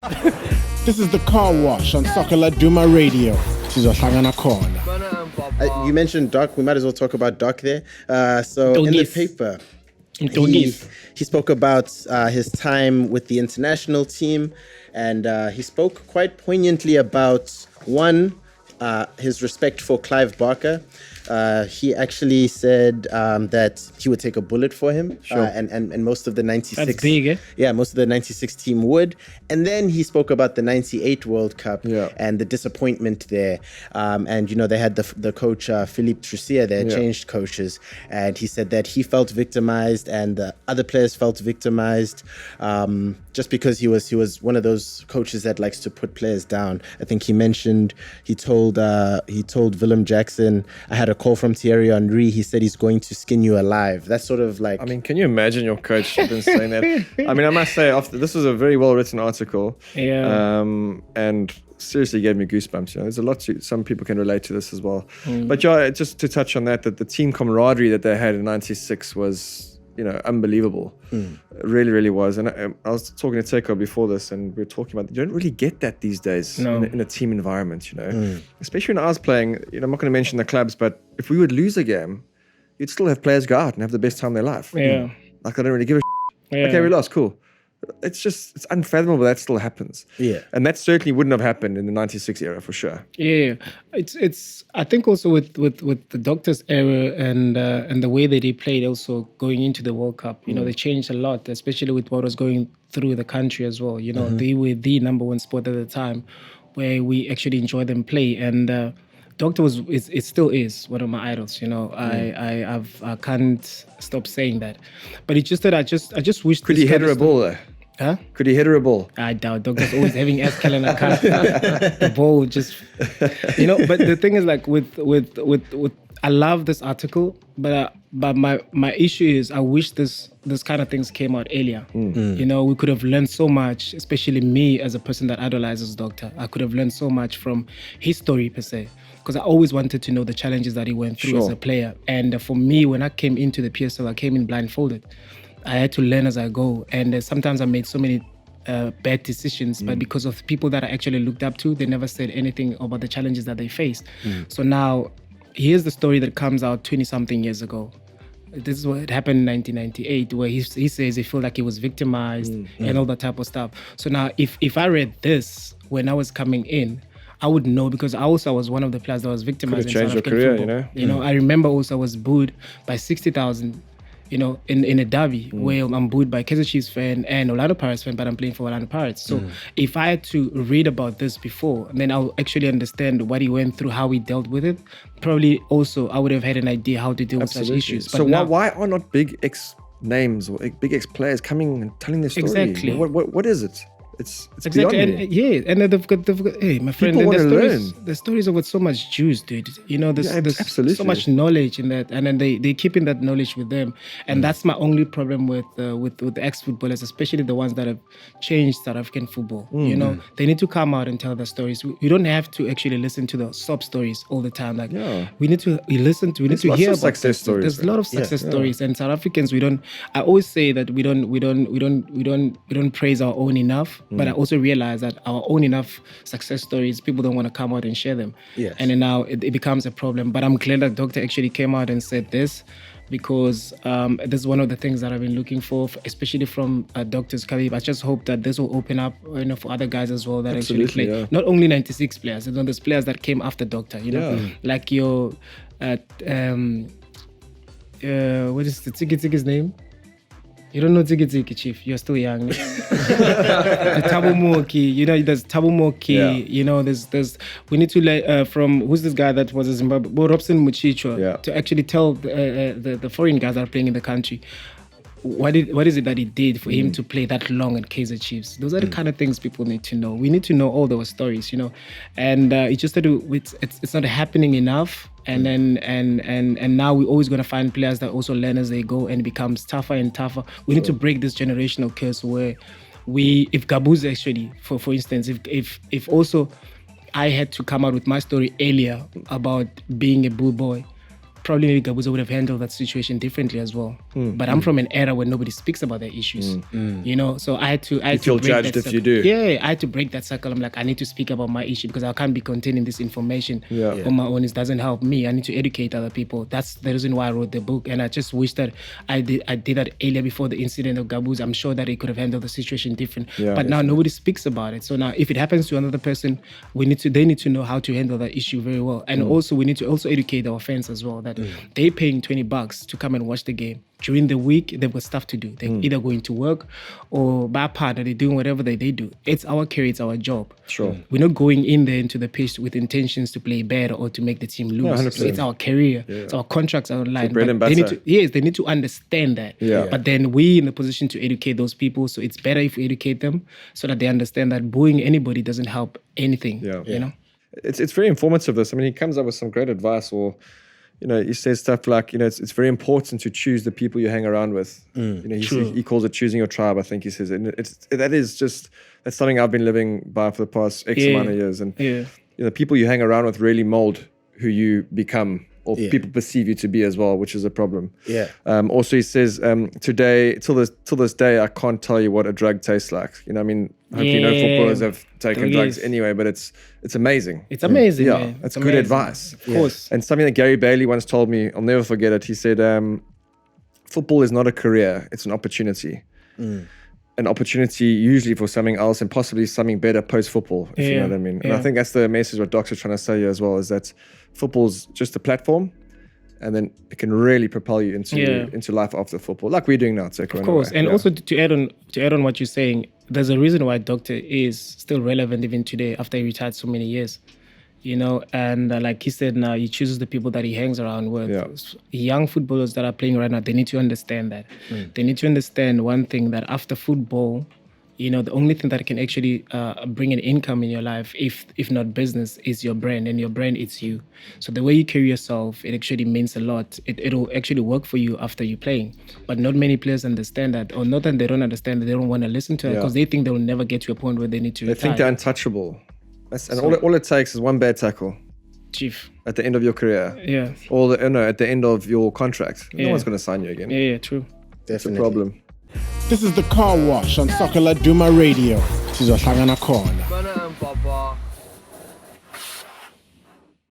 This is the Carwash on Laduma Radio. Sizohlangana khona. You mentioned Doc. We might as well talk about Doc there. So in the paper, he spoke about his time with the international team, and he spoke quite poignantly about his respect for Clive Barker. He actually said that he would take a bullet for him, and most of the 96. That's big, eh? Yeah, most of the 96 team would. And then he spoke about the 98 World Cup and the disappointment there. And, they had the coach, Philippe Trussier there, changed coaches. And he said that he felt victimized and the other players felt victimized just because he was one of those coaches that likes to put players down. I think he told Willem Jackson, I had a call from Thierry Henry. He said he's going to skin you alive. That's sort of like... I mean, can you imagine your coach been saying that? I mean, I must say, this was a very well-written article. Yeah. And seriously gave me goosebumps. There's a lot some people can relate to this as well. But just to touch on that the team camaraderie that they had in 96 was, unbelievable. It really, really was. And I was talking to Teko before this, and we were talking about, you don't really get that these days in a team environment, Especially when I was playing, I'm not going to mention the clubs, but if we would lose a game, you'd still have players go out and have the best time of their life. Yeah. Like, I don't really give a Okay, we lost, cool. It's unfathomable that still happens. Yeah. And that certainly wouldn't have happened in the 96 era for sure. Yeah. It's I think also with the Doctors era and the way that they played also going into the World Cup, they changed a lot, especially with what was going through the country as well. They were the number one sport at the time where we actually enjoyed them play. And Doctor it still is one of my idols, I can't stop saying that. But it's just that I just wish... Could he hit her a ball though? Huh? Could he hit her a ball? I doubt. Doctor's always having Escal and a cut. The ball just... but the thing is, like, with I love this article, but my issue is I wish this kind of things came out earlier. We could have learned so much, especially me as a person that idolizes Doctor. I could have learned so much from his story per se, because I always wanted to know the challenges that he went through as a player. And for me, when I came into the PSL, I came in blindfolded. I had to learn as I go. And sometimes I made so many bad decisions, but because of people that I actually looked up to, they never said anything about the challenges that they faced. So now, here's the story that comes out 20-something years ago. This is what happened in 1998, where he says he felt like he was victimized and all that type of stuff. So now, if I read this when I was coming in, I would know, because I was one of the players that was victimized in South African football. I remember also I was booed by 60,000, in a derby where I'm booed by Kaizer Chiefs fan and Orlando Pirates fan, but I'm playing for Orlando Pirates. So if I had to read about this before, then I'll actually understand what he went through, how he dealt with it. Probably also I would have had an idea how to deal with such issues. But so why are not big X names or big X players coming and telling their story? Exactly. What is it? It's exactly, beyond me. And they've got hey, my friend, people want to learn. The stories have got so much juice, dude. There's absolutely so much knowledge in that, and then they keeping that knowledge with them, and that's my only problem with the ex-footballers, especially the ones that have changed South African football. They need to come out and tell their stories. We don't have to actually listen to the sob stories all the time. Like we need to listen to. We need to hear about success stories. There's a lot of success stories, and South Africans, we don't. I always say that we don't praise our own enough. But I also realize that our own enough success stories, people don't want to come out and share them. Yes. And then now it becomes a problem. But I'm glad that Doctor actually came out and said this, because this is one of the things that I've been looking for, especially from Doctor's Khalib. I just hope that this will open up, for other guys as well that actually play. Not only 96 players, there's players that came after Doctor, like your, what is the Tiki name? You don't know Tiki, Chief. You're still young. The Thabo Moki, there's Thabo Moki, there's we need to let from, who's this guy that was a Zimbabwe, Robson Muchichwa, to actually tell the foreign guys that are playing in the country, what is it that he did for him to play that long at Kaizer Chiefs? Those are the kind of things people need to know. We need to know all those stories, and it's just that it's not happening enough. And then and now we're always going to find players that also learn as they go, and it becomes tougher and tougher. We need to break this generational curse where if Gabu's actually, for instance, if also I had to come out with my story earlier about being a bull boy, probably maybe Gabuza would have handled that situation differently as well. But I'm from an era where nobody speaks about their issues, you know. So I had to. You feel judged if you do. Yeah, I had to break that cycle. I'm like, I need to speak about my issue because I can't be containing this information on my own. It doesn't help me. I need to educate other people. That's the reason why I wrote the book. And I just wish that I did that earlier before the incident of Gabuza. I'm sure that he could have handled the situation different. But now nobody speaks about it. So now if it happens to another person, they need to know how to handle that issue very well. And also we need to also educate our fans as well that they're paying $20 to come and watch the game. During the week, they've got stuff to do. They're either going to work or by partner, they're doing whatever they do. It's our career, it's our job. Sure. We're not going in there into the pitch with intentions to play bad or to make the team lose. No, so it's our career. It's our contracts are online. Bread and They butter. need to understand that. But then we in the position to educate those people. So it's better if we educate them so that they understand that booing anybody doesn't help anything. You know? It's very informative, this. I mean, he comes up with some great advice, or you know, he says stuff like, you know, it's very important to choose the people you hang around with. You know, he calls it choosing your tribe, I think he says. And that's something I've been living by for the past X amount of years. And you know, the people you hang around with really mold who you become, or people perceive you to be as well, which is a problem. Also, he says, today, till this day, I can't tell you what a drug tastes like. You know, I mean, hopefully no footballers have taken drugs anyway, but it's amazing. It's amazing, Yeah, man. it's good advice. Of course. And something that Gary Bailey once told me, I'll never forget it. He said, football is not a career, it's an opportunity. An opportunity usually for something else and possibly something better post-football, if you know what I mean. And I think that's the message what Doc's trying to say here as well, is that football's just a platform, and then it can really propel you into life after football, like we're doing now, Teko. Of course. And also to add on what you're saying, there's a reason why Doctor is still relevant even today after he retired so many years. You know, and like he said, now he chooses the people that he hangs around with. Young footballers that are playing right now, they need to understand that. They need to understand one thing, that after football, you know, the only thing that can actually bring an income in your life, if not business, is your brand. And your brand, it's you. So the way you carry yourself, it actually means a lot. It'll actually work for you after you're playing. But not many players understand that, or not that they don't understand that, they don't want to listen to it because they think they will never get to a point where they need to retire. They think they're untouchable. All it takes is one bad tackle. Chief. At the end of your career. Or at the end of your contract. No one's going to sign you again. Yeah, true. That's a problem. This is the Car Wash on Soccer Laduma Radio. This is Ohlangana Corner.